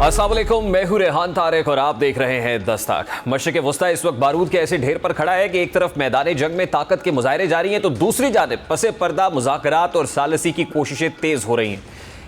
अस्सलाम वालेकुम, मैं हूं रेहान तारिक और आप देख रहे हैं दस्तक। मशरिक़ वस्ता इस वक्त बारूद के ऐसे ढेर पर खड़ा है कि एक तरफ मैदान जंग में ताकत के मुजाहरे जारी हैं तो दूसरी जानिब पसे पर्दा मुज़ाकरात और सालसी की कोशिशें तेज हो रही हैं।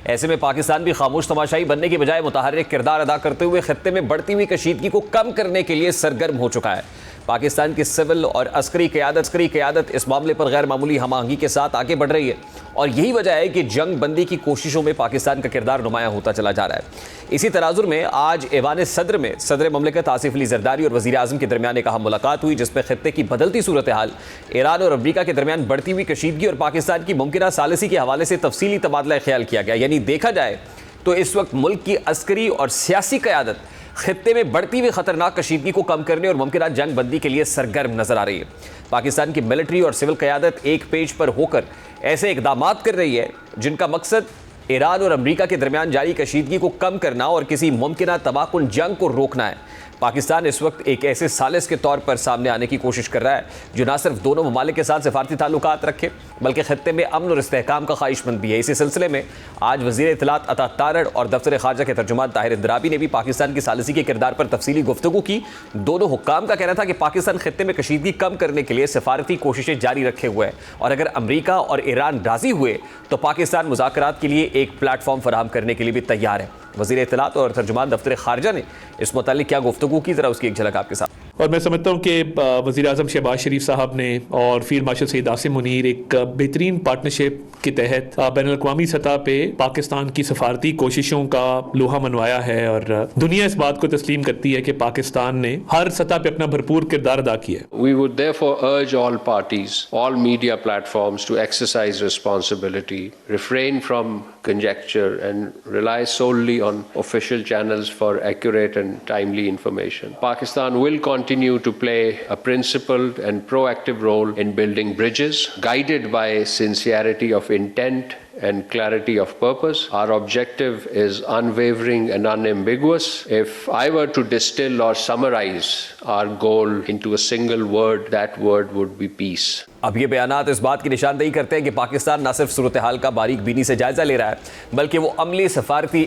ऐसे में पाकिस्तान भी खामोश तमाशाई बनने की बजाय मुतहर्रिक किरदार अदा करते हुए खित्ते में बढ़ती हुई कशीदगी को कम करने के लिए सरगर्म हो चुका है। पाकिस्तान की सिविल और अस्करी क़यादत इस मामले पर गैर मामूली हम आहंगी के साथ आगे बढ़ रही है और यही वजह है कि जंग बंदी की कोशिशों में पाकिस्तान का किरदार नुमायां होता चला जा रहा है। इसी तनाजुर में आज ऐवान सदर में सदर ममलिकत आसिफ अली जरदारी और वज़ीर आज़म के दरमियान एक अहम मुलाकात हुई, जिसमें खित्ते की बदलती सूरत हाल, ईरान और अमरीका के दरमियान बढ़ती हुई कशीदगी और पाकिस्तान की मुमकिना सालिसी के हवाले से तफसीली तबादला ख्याल किया गया। यानी देखा जाए तो इस वक्त मुल्क की अस्करी और सियासी क़यादत खित्ते में बढ़ती हुई खतरनाक कशीदगी को कम करने और मुमकिना जंग बंदी के लिए सरगर्म नजर आ रही है। पाकिस्तान की मिलिट्री और सिविल क़यादत एक पेज पर होकर ऐसे इक़दामात कर रही है जिनका मकसद ईरान और अमरीका के दरमियान जारी कशीदगी को कम करना और किसी मुमकिना तबाहकुन जंग को रोकना है। पाकिस्तान इस वक्त एक ऐसे सालिस के तौर पर सामने आने की कोशिश कर रहा है जो न सिर्फ दोनों ममालिक के साथ सिफारती ताल्लुकात रखे बल्कि खित्ते में अमन और इस्तेहकाम का ख्वाहिशमंद भी है। इसी सिलसिले में आज वज़ीर इत्तलात अता तारड़ और दफ्तर ख़ारजा के तर्जुमान ताहिर इंदराबी ने भी पाकिस्तान की सालिसी के किरदार पर तफसीली गुफ्तगू की। दोनों हुक्काम का कहना था कि पाकिस्तान खित्ते में कशीदगी कम करने के लिए सिफारती कोशिशें जारी रखे हुए है और अगर अमरीका और ईरान राजी हुए तो पाकिस्तान मुज़ाकरात के लिए एक प्लेटफॉर्म फराहम करने के लिए भी तैयार है। वज़ीर इत्तलात और तर्जुमान दफ्तर ख़ारजा ने इस मुतालिक क्या गुफ्तगू की, ज़रा उसकी एक झलक आपके साथ। और मैं समझता हूँ कि वज़ीर आज़म शहबाज शरीफ साहब ने और फील्ड मार्शल सईद आसिम मुनीर एक बेहतरीन पार्टनरशिप के तहत बैनुल-अक़वामी सतह पे पाकिस्तान की सफारती कोशिशों का लोहा मनवाया है और दुनिया इस बात को तस्लीम करती है कि पाकिस्तान ने हर सतह पे अपना भरपूर किरदार अदा किया है। We would therefore urge all parties, all media platforms to exercise responsibility, refrain from conjecture and rely solely on official channels for accurate and timely information. Pakistan will continue to play a principled and proactive role in building bridges, guided by sincerity of intent and clarity of purpose. Our objective is unwavering and unambiguous. If I were to distill or summarize our goal into a single word, that word would be peace. अब ये बयानात इस बात की निशानदेही करते हैं कि पाकिस्तान न सिर्फ सूरत हाल का बारीक बीनी से जायजा ले रहा है बल्कि वो अमली सफारती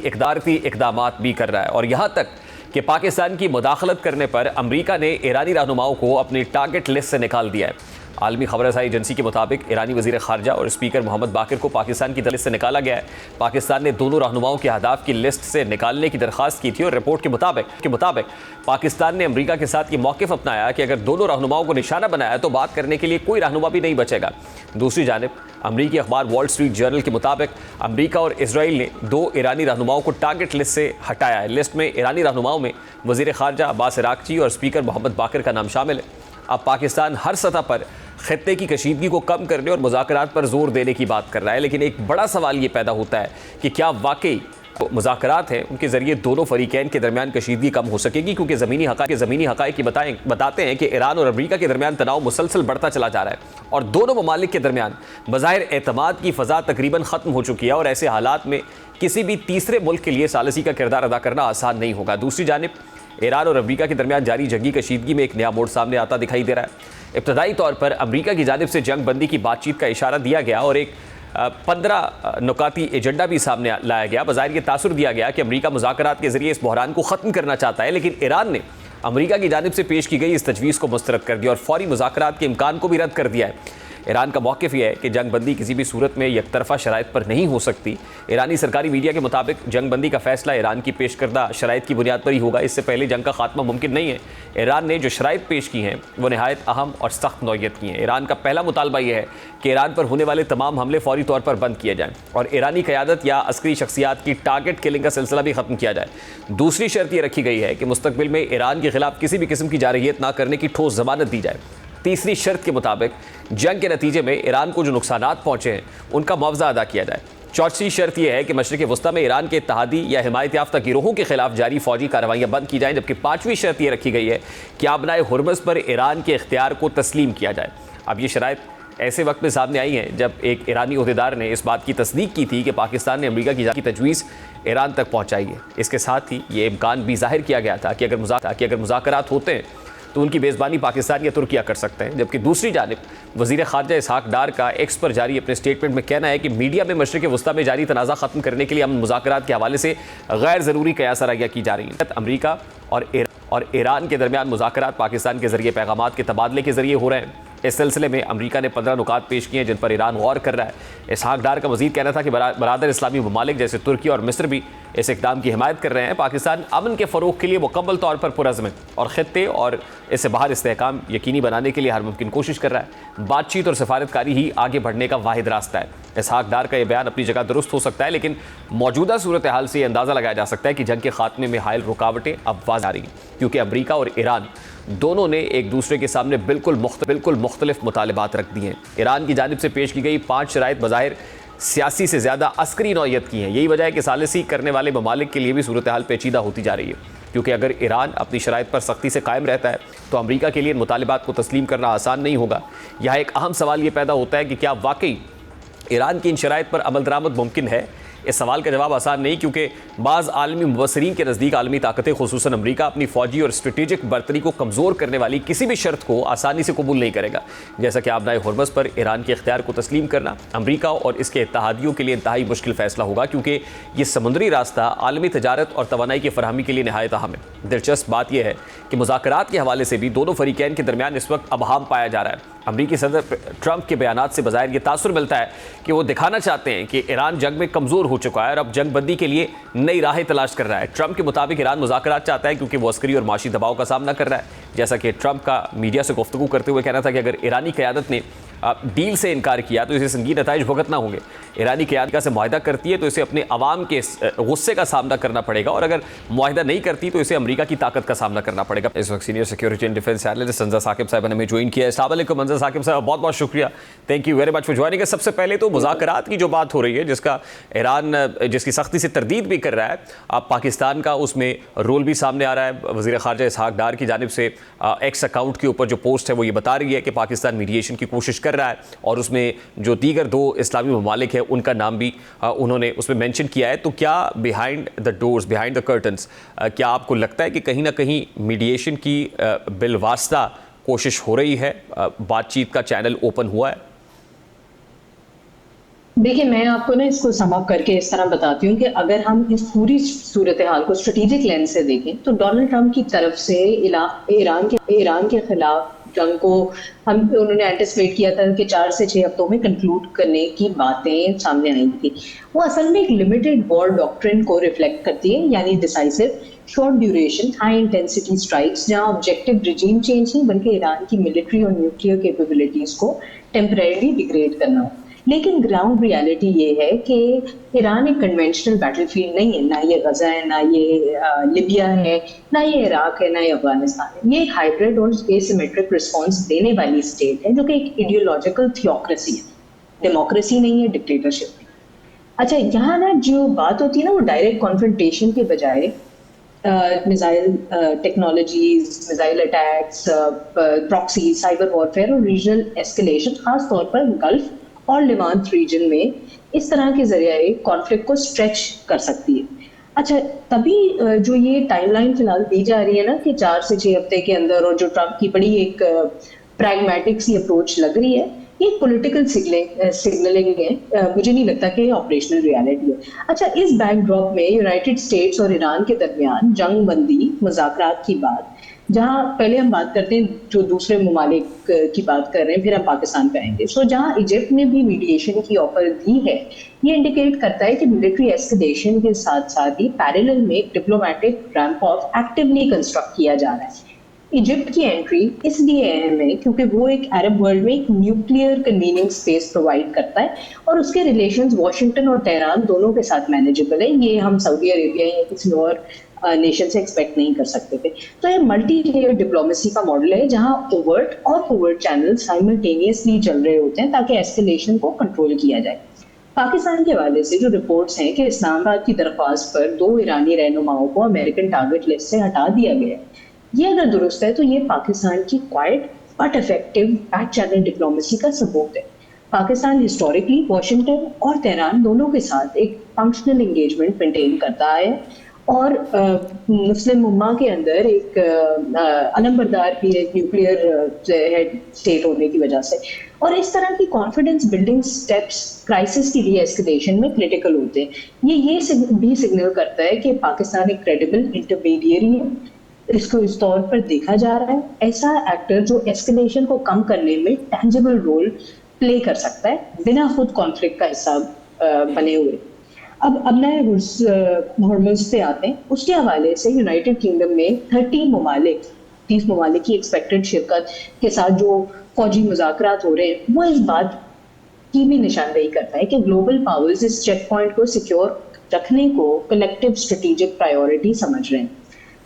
इक़दामात भी कर रहा है और यहाँ तक कि पाकिस्तान की मुदाखलत करने पर अमरीका ने ईरानी रहनुमाओं को अपनी टारगेट लिस्ट से निकाल दिया है। आलमी खबर रसाई एजेंसी के मुताबिक ईरानी वज़ीर ख़ारजा और स्पीकर मोहम्मद बाकिर को पाकिस्तान की लिस्ट से निकाला गया है। पाकिस्तान ने दोनों रहनुमाओं के अहदाफ की लिस्ट से निकालने की दरख्वास्त की थी और रिपोर्ट के मुताबिक पाकिस्तान ने अमरीका के साथ ये मौक़िफ़ अपनाया कि अगर दोनों रहनुमाओं को निशाना बनाया तो बात करने के लिए कोई रहनुमा भी नहीं बचेगा। दूसरी जानिब अमरीकी अखबार वॉल स्ट्रीट जर्नल के मुताबिक अमरीका और इसराइल ने दो ईरानी रहनुमाओं को टारगेट लिस्ट से हटाया है। लिस्ट में ईरानी रहनुमाओं में वज़ीर ख़ारजा अब्बास इराक़ची और स्पीकर मोहम्मद बाकिर का नाम शामिल है। अब पाकिस्तान हर सतह पर खित्ते की कशीदगी को कम करने और मुज़ाकरात पर जोर देने की बात कर रहा है, लेकिन एक बड़ा सवाल ये पैदा होता है कि क्या वाकई मुज़ाकरात हैं उनके ज़रिए दोनों फ़रीक़ैन के दरमियान कशीदगी कम हो सकेगी, क्योंकि ज़मीनी हक़ाइक़ बताते हैं कि ईरान और अमरीका के दरमियान तनाव मुसलसल बढ़ता चला जा रहा है और दोनों ममालिक के दरमियान बज़ाहिर एतमाद की फ़ज़ा तकरीबन ख़त्म हो चुकी है और ऐसे हालात में किसी भी तीसरे मुल्क के लिए सालिसी का किरदार अदा करना आसान नहीं होगा। दूसरी जानिब ईरान और अमरीका के दरमियान जारी जंगी कशीदगी में एक नया मोड़ सामने आता दिखाई दे रहा है। इब्तदाई तौर पर अमरीका की जानिब से जंग बंदी की बातचीत का इशारा दिया गया और एक 15 नुकाती एजेंडा भी सामने लाया गया। बज़ाहिर ये तासुर दिया गया कि अमरीका मुज़ाकरात के ज़रिए इस बहरान को ख़त्म करना चाहता है, लेकिन ईरान ने अमरीका की जानिब से पेश की गई इस तजवीज़ को मुस्तरद कर दिया और फौरी मुज़ाकरात के इम्कान को भी रद्द कर दिया है। ईरान का मौक़िफ़ यह है कि जंग बंदी किसी भी सूरत में यकतरफ़ा शराइत पर नहीं हो सकती। ईरानी सरकारी मीडिया के मुताबिक जंग बंदी का फ़ैसला ईरान की पेश करदा शराइत की बुनियाद पर ही होगा। इससे पहले जंग का खात्मा मुमकिन नहीं है। ईरान ने जो शराइत पेश की हैं वो नहायत अहम और सख्त नौइयत की हैं। ईरान का पहला मुतालबा यह है कि ईरान पर होने वाले तमाम हमले फौरी तौर पर बंद किए जाएँ और ईरानी क़यादत या अस्करी शख्सियात की टारगेट किलिंग का सिलसिला भी ख़त्म किया जाए। दूसरी शर्त ये रखी गई है कि मुस्तक़बिल में ईरान के ख़िलाफ़ किसी भी किस्म की जारहियत ना करने की ठोस ज़मानत दी जाए। तीसरी शर्त के मुताबिक जंग के नतीजे में ईरान को जो नुकसानात पहुँचे हैं उनका मुआवजा अदा किया जाए। चौथी शर्त यह है कि मशरिक़ वस्ता में ईरान के इत्तेहादी या हिमायत याफ्ता गिरोहों के खिलाफ जारी फौजी कार्रवाइयाँ बंद की जाएँ। जबकि पाँचवीं शर्त यह रखी गई है कि आबनाए हुर्मुज़ पर ईरान के इख्तियार को तस्लीम किया जाए। अब ये शराइत ऐसे वक्त में सामने आई हैं जब एक ईरानी ओहदेदार ने इस बात की तस्दीक की थी कि पाकिस्तान ने अमरीका की तजवीज़ ईरान तक पहुँचाई है। इसके साथ ही ये इम्कान भी ज़ाहिर किया गया था कि अगर मुज़ाकरात होते हैं तो उनकी मेज़बानी पाकिस्तान या तुर्किया कर सकते हैं। जबकि दूसरी जानिब वज़ीर ख़ारजा इसहाक़ डार का एक्स पर जारी अपने स्टेटमेंट में कहना है कि मीडिया में मशरिक़ वस्ता में जारी तनाज़ा ख़त्म करने के लिए अमन मुज़ाकरात के हवाले से गैर ज़रूरी क़यास आराइयाँ की जा रही हैं। अमरीका और ईरान के दरमियान मुज़ाकरात पाकिस्तान के ज़रिए पैगामात के तबादले के ज़रिए हो रहे हैं। इस सिलसिले में अमरीका ने 15 नुकात पेश किए हैं जिन पर ईरान गौर कर रहा है। इसहाक़ डार का मज़ीद कहना था कि बरादर इस्लामी ममालिक जैसे तुर्की और मिस्र भी इस इक़दाम की हिमायत कर रहे हैं। पाकिस्तान अमन के फ़रोग़ के लिए मुकम्मल तौर पर पुरज़्म है और ख़ित्ते और इससे बाहर इस्तेहकाम यकीनी बनाने के लिए हर मुमकिन कोशिश कर रहा है। बातचीत और सफारतकारी ही आगे बढ़ने का वाहिद रास्ता है। इसहाक़ डार का यह बयान अपनी जगह दुरुस्त हो सकता है, लेकिन मौजूदा सूरत हाल से यह अंदाज़ा लगाया जा सकता है कि जंग के खात्मे में हायल रुकावटें अब वाज़ आ रही हैं, क्योंकि अमरीका और ईरान दोनों ने एक दूसरे के सामने बिल्कुल मुख्तलिफ मुतालिबात रख दिए हैं। ईरान की जानिब से पेश की गई 5 शराइत बज़ाहिर सियासी से ज़्यादा अस्करी नौइयत की हैं। यही वजह है कि सालिसी करने वाले ममालिक के लिए भी सूरत हाल पेचीदा होती जा रही है, क्योंकि अगर ईरान अपनी शराइत पर सख्ती से कायम रहता है तो अमरीका के लिए इन मुतालिबात को तस्लीम करना आसान नहीं होगा। यहाँ एक अहम सवाल ये पैदा होता है कि क्या वाकई ईरान की इन शराइत पर अमल दरामद मुमकिन है। इस सवाल का जवाब आसान नहीं, क्योंकि बाज़ आलमी मुबस्सरीन के नज़दीक आलमी ताकतें खुसूसन अमरीका अपनी फ़ौजी और स्ट्रेटेजिक बर्तरी को कमज़ोर करने वाली किसी भी शर्त को आसानी से कबूल नहीं करेगा। जैसा कि आबनाए हुर्मुज़ पर ईरान के इख्तियार को तस्लीम करना अमरीका और इसके इत्तेहादियों के लिए इंतहाई मुश्किल फ़ैसला होगा, क्योंकि ये समुद्री रास्ता आलमी तजारत और तवानाई की फरहमी के लिए नहायत अहम है। दिलचस्प बात यह है कि मुज़ाकरात के हवाले से भी दोनों फ़रीक़ैन के दरमियान इस वक्त अबहाम पाया जा रहा है। अमरीकी सदर ट्रंप के बयानात से बज़ाहिर ये तासुर मिलता है कि वो दिखाना चाहते हैं कि ईरान जंग में कमज़ोर हो चुका है और अब जंग बंदी के लिए नई राहें तलाश कर रहा है। ट्रंप के मुताबिक ईरान मुज़ाकरात चाहता है क्योंकि वो अस्करी और माशी दबाव का सामना कर रहा है। जैसा कि ट्रंप का मीडिया से गुफ्तगू करते हुए कहना था कि अगर ईरानी क़यादत ने डील से इनकार किया तो इसे संगीन नताइज भुगतना होंगे। ईरानी क़यादत से मुआहिदा करती है तो इसे अपने अवाम के गुस्से का सामना करना पड़ेगा, और अगर मुआहिदा नहीं करती तो इसे अमरीका की ताकत का सामना करना पड़ेगा। इस वक्त senior security and defence analyst Sanja Saqib साहब ने हमें ज्वाइन किया है। अस्सलाम वालेकुम मंजर साकिब साहब, बहुत बहुत शुक्रिया, thank you very much for joining. सबसे पहले तो मुज़ाकरात की जो बात हो रही है, जिसका ईरान जिसकी सख्ती से तरदीद भी कर रहा है, अब पाकिस्तान का उसमें रोल भी सामने आ रहा है। वज़ीर ख़ारजा इसहाक़ डार की जानिब से एक्स अकाउंट के ऊपर जो पोस्ट है वो ये बता रही है कि पाकिस्तान मीडिएशन की कोशिश कर रहा है, और उसमें जो दीगर 2 इस्लामी ममालिक है उनका नाम भी उन्होंने उसमें मेंशन किया है। तो क्या behind the doors, behind the curtains, क्या आपको लगता है कि कहीं ना कहीं मीडिएशन की बिलवास्ता कोशिश हो रही है, बातचीत का चैनल ओपन हुआ है? देखिए, मैं आपको ना इसको सम अप करके इस तरह बताती हूँ कि अगर हम इस पूरी सूरत हाल को स्ट्रेटेजिक लेंस से देखें तो डोनाल्ड ट्रंप की तरफ से ईरान के खिलाफ जंग को उन्होंने एंटिसिपेट किया था कि 4 से 6 हफ्तों में कंक्लूड करने की बातें सामने आई थी। वो असल में एक लिमिटेड वॉर डॉक्ट्रिन को रिफ्लेक्ट करती है, यानी decisive, short duration, high intensity strikes, जहां ऑब्जेक्टिव रिजीम चेंज नहीं बल्कि ईरान की मिलिट्री और न्यूक्लियर कैपेबिलिटीज को टेम्परेरी डिग्रेड करना हो। लेकिन ग्राउंड रियलिटी ये है कि ईरान एक कन्वेंशनल बैटलफील्ड नहीं है, ना ये गजा है, ना ये लिबिया है, ना ये इराक है, ना ये अफगानिस्तान है। ये एक हाइब्रिड और एसिमेट्रिक रिस्पॉन्स देने वाली स्टेट है जो कि एक आइडियोलॉजिकल थियोक्रेसी है, डेमोक्रेसी नहीं है, डिक्टेटरशिप नहीं। अच्छा, यहाँ ना जो बात होती है ना वो डायरेक्ट कॉन्फ्रंटेशन के बजाय missile technologies, missile attacks, proxy, cyber warfare और रीजनल एस्केलेशन, खास तौर पर गल्फ और लिवांत रीजन में इस तरह के जरिए कॉन्फ्लिक्ट को स्ट्रेच कर सकती है। अच्छा, तभी जो ये टाइमलाइन फिलहाल दी जा रही है ना कि 4 से 6 हफ्ते के अंदर, और जो ट्रंप की बड़ी एक प्रैग्मेटिक सी अप्रोच लग रही है, ये पॉलिटिकल सिग्नलिंग है, मुझे नहीं लगता कि ऑपरेशनल रियलिटी है। अच्छा, इस बैकड्रॉप में यूनाइटेड स्टेट्स और ईरान के दरमियान जंग बंदी मुज़ाकरात की बात, जहां पहले हम बात करते हैं जो दूसरे ममालिक की बात कर रहे हैं, फिर हम पाकिस्तान पे आएंगे। सो जहां इजिप्ट ने भी मीडिएशन की ऑफर दी है, ये इंडिकेट करता है कि मिलिट्री एस्केलेशन के साथ साथ ही पैरेलल में एक diplomatic ramp of actively construct किया जा रहा है। इजिप्ट की एंट्री इसलिए अहम है क्योंकि वो एक अरब वर्ल्ड में एक न्यूक्लियर कन्वीनिंग स्पेस प्रोवाइड करता है, और उसके रिलेशंस वॉशिंगटन और तेहरान दोनों के साथ मैनेजेबल है। ये हम सऊदी अरेबिया या किसी और नेशन से एक्सपेक्ट नहीं कर सकते थे। तो ये मल्टी लेयर डिप्लोमेसी का मॉडल है जहां ओवर्ट और कोवर्ट चैनल साइमल्टेनियसली चल रहे होते हैं ताकि एस्केलेशन को कंट्रोल किया जाए। पाकिस्तान के हवाले से जो रिपोर्ट्स हैं कि इस्लामाबाद की दरख्वास्त पर 2 ईरानी रहनुमाओं को अमेरिकन टारगेट लिस्ट से हटा दिया गया है, ये अगर दुरुस्त है तो ये पाकिस्तान की quite but effective back channel diplomacy का सबूत है। पाकिस्तान हिस्टोरिकली वॉशिंगटन और तेहरान दोनों के साथ एक फंक्शनल एंगेजमेंट मेंटेन करता है, और मुस्लिम उम्मा के अंदर एक अलमबरदार भी एक न्यूक्लियर हेड स्टेट होने की वजह से, और इस तरह की कॉन्फिडेंस बिल्डिंग स्टेप्स क्राइसिस की डी-एस्केलेशन में क्रिटिकल होते हैं। ये भी सिग्नल करता है कि पाकिस्तान एक क्रेडिबल इंटरमीडिएरी है, इसको इस तौर पर देखा जा रहा है, ऐसा एक्टर जो एस्केलेशन को कम करने में टेंजिबल रोल प्ले कर सकता है बिना खुद कॉन्फ्लिक्ट का हिस्सा बने हुए। अब नए हॉर्मोन्स पे आते हैं। उसके हवाले से यूनाइटेड किंगडम में 30 ममालिक की एक्सपेक्टेड शिरकत के साथ जो फौजी मुज़ाकरात हो रहे हैं, वो इस बात की भी निशानदेही करता है कि ग्लोबल पावर्स इस चेक पॉइंट को सिक्योर रखने को कलेक्टिव स्ट्रेटेजिक प्रायोरिटी समझ रहे हैं।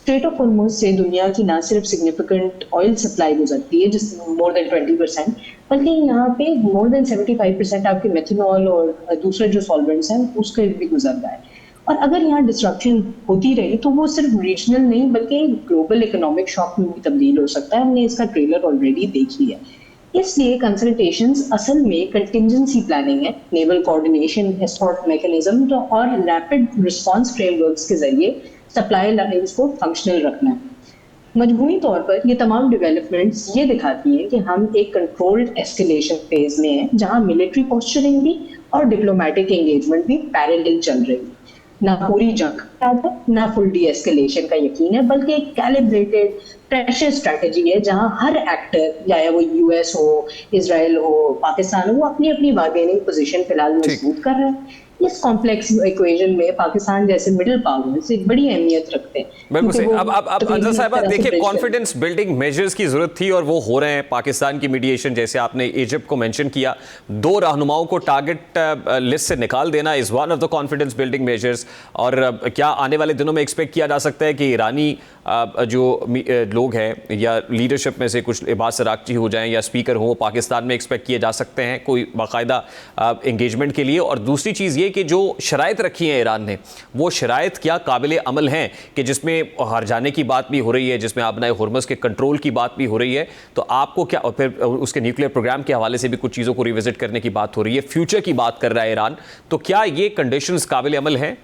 स्ट्रेट ऑफ हॉर्मोज से दुनिया की ना सिर्फ सिग्निफिकेंट ऑयल सप्लाई गुजरती है, जिस मोर देन 20%, बल्कि यहाँ पे मोर देन 75% आपके मेथनॉल और दूसरे जो सॉल्वेंट्स हैं उसके भी गुजर रहा है। और अगर यहाँ डिस्ट्रक्शन होती रही तो वो सिर्फ रीजनल नहीं बल्कि ग्लोबल इकोनॉमिक शॉक में भी तब्दील हो सकता है। हमने इसका ट्रेलर ऑलरेडी देख लिया। इसलिए कंसल्टेशंस असल में कंटिजेंसी प्लानिंग है, नेवल कोऑर्डिनेशन, एस्कॉर्ट मैकेनिज्म और रैपिड रिस्पांस फ्रेमवर्क्स के जरिए सप्लाई लाइन्स को फंक्शनल रखना है। मजमूई तौर पर ये तमाम डेवलपमेंट्स ये दिखाती हैं कि हम एक कंट्रोल्ड एस्केलेशन फेज में हैं, जहां मिलिट्री पोस्चरिंग भी और डिप्लोमेटिक एंगेजमेंट भी पैरेलल चल रही है। ना पूरी जंग है, ना फुल डी एस्केलेशन का यकीन है, बल्कि एक कैलिब्रेटेड प्रेशर स्ट्रैटेजी है जहां हर एक्टर, या वो यूएस हो, इजराइल हो, पाकिस्तान हो, वो अपनी अपनी बार्गेनिंग पोजीशन फिलहाल मजबूत कर रहे हैं। इस कॉम्प्लेक्स इक्वेशन में पाकिस्तान जैसे मिडिल पावर्स एक बड़ी अहमियत रखते हैं। बिल्कुल सही। अब अंजर साहिबा देखिए, कॉन्फिडेंस बिल्डिंग मेजर्स की जरूरत थी और वो हो रहे हैं। पाकिस्तान की मीडिएशन, जैसे आपने इजिप्ट को मेंशन किया, 2 रहनुमाओं को टारगेट लिस्ट से निकाल देना is one of the confidence building measures. और क्या आने वाले दिनों में एक्सपेक्ट किया जा सकता है कि ईरानी जो लोग हैं या लीडरशिप में से कुछ लिबास सराक्ची हो जाएं या स्पीकर हो, पाकिस्तान में एक्सपेक्ट किए जा सकते हैं कोई बाकायदा एंगेजमेंट के लिए? और दूसरी चीज़ ये कि जो शराइत रखी है ईरान ने, वो शराइत क्या काबिल अमल हैं कि जिसमें हर जाने की बात भी हो रही है, जिसमें आबनाए हुर्मुज़ के कंट्रोल की बात भी हो रही है, तो आपको क्या, और फिर उसके न्यूक्लियर प्रोग्राम के हवाले से भी कुछ चीज़ों को रिविजिट करने की बात हो रही है, फ्यूचर की बात कर रहा है ईरान, तो क्या ये कंडीशंस काबिल अमल हैं?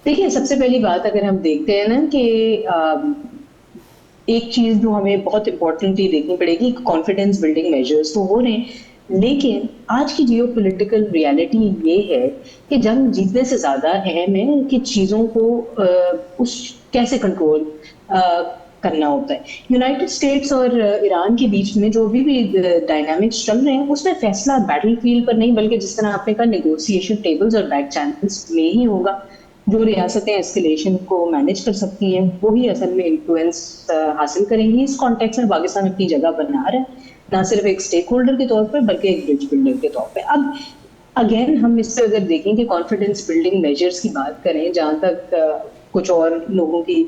देखिए, सबसे पहली बात अगर हम देखते हैं ना कि एक चीज जो हमें बहुत इंपॉर्टेंटली देखनी पड़ेगी, कॉन्फिडेंस बिल्डिंग मेजर्स तो हो रहे हैं, लेकिन आज की जियोपॉलिटिकल रियलिटी ये है कि जंग जीतने से ज्यादा अहम है कि चीजों को कैसे कंट्रोल करना होता है। यूनाइटेड स्टेट्स और ईरान के बीच में जो भी डायनामिक्स चल रहे हैं, उसमें फैसला बैटलफील्ड पर नहीं बल्कि जिस तरह आपने कहा नेगोशिएशन टेबल्स और बैक चैनल्स में ही होगा। जो रियासतें एस्केलेशन को मैनेज कर सकती हैं वही असल में इन्फ्लुएंस हासिल करेंगी। इस कॉन्टेक्स्ट में पाकिस्तान अपनी जगह बना रहा है, ना सिर्फ एक स्टेक होल्डर के तौर पर बल्कि एक ब्रिज बिल्डर के तौर पे। अब अगेन हम इससे अगर देखें कि कॉन्फिडेंस बिल्डिंग मेजर्स की बात करें, जहाँ तक कुछ और लोगों की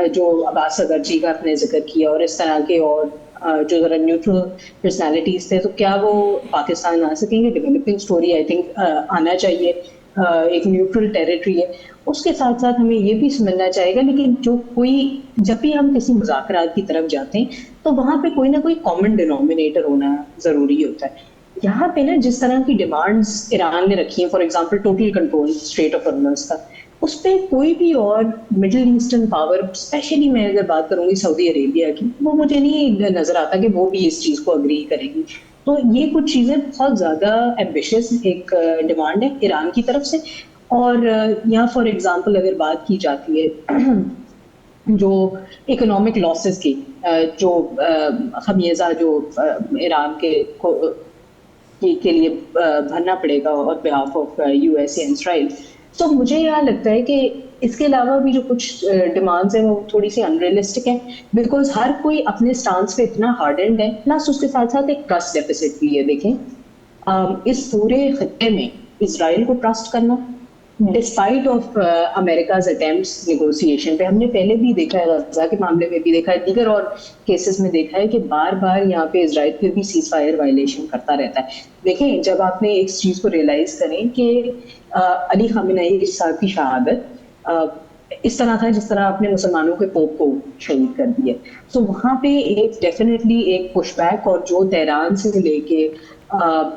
जो अब्बास अगरची का आपने जिक्र किया और इस तरह के और जो जरा न्यूट्रल पर्सनालिटीज थे, तो क्या वो पाकिस्तान आ सकेंगे? डेवलपिंग स्टोरी आई थिंक आना चाहिए, एक न्यूट्रल टेरिटरी है। उसके साथ साथ हमें ये भी समझना चाहिए, लेकिन जब भी हम किसी मुज़ाकरात की तरफ जाते हैं तो वहाँ पे कोई ना कोई कॉमन डिनोमिनेटर होना ज़रूरी होता है। यहाँ पे ना जिस तरह की डिमांड्स ईरान ने रखी हैं, for example total control straight of Hormuz का, उस पर कोई भी और मिडिल ईस्टर्न पावर, स्पेशली मैं अगर बात करूँगी सऊदी अरेबिया की, वो मुझे नहीं नज़र आता कि वो भी इस चीज़ को अग्री करेगी। तो ये कुछ चीज़ें बहुत ज़्यादा एम्बिशियस एक डिमांड है ईरान की तरफ से। और यहाँ फॉर एग्जांपल अगर बात की जाती है जो इकोनॉमिक लॉसेस की, जो खमियाजा जो ईरान के लिए भरना पड़ेगा और behalf of US and Israel, तो मुझे यहाँ लगता है कि इसके अलावा भी जो कुछ डिमांड्स हैं वो थोड़ी सी अनरियलिस्टिक है, बिकॉज हर कोई अपने स्टांस पे इतना हार्डेंड है, प्लस उसके साथ साथ एक ट्रस्ट डेफिसिट भी है। देखें इस पूरे खत्ते में इसराइल को ट्रस्ट करना despite of America's attempts negotiation पे, हमने पहले भी देखा है, गजा के मामले में भी देखा है, दीगर और केसेस में देखा है कि बार बार यहाँ पे इसराइल फिर भी सीज फायर वायलेशन करता रहता है। देखें, जब आपने इस चीज़ को रियलाइज करें कि अली खामेनेई साहब की शहादत इस तरह था जिस तरह आपने मुसलमानों के पोप को शहीद कर दिया। सो वहाँ पे एक डेफिनेटली एक पुशबैक, और जो तेहरान से लेके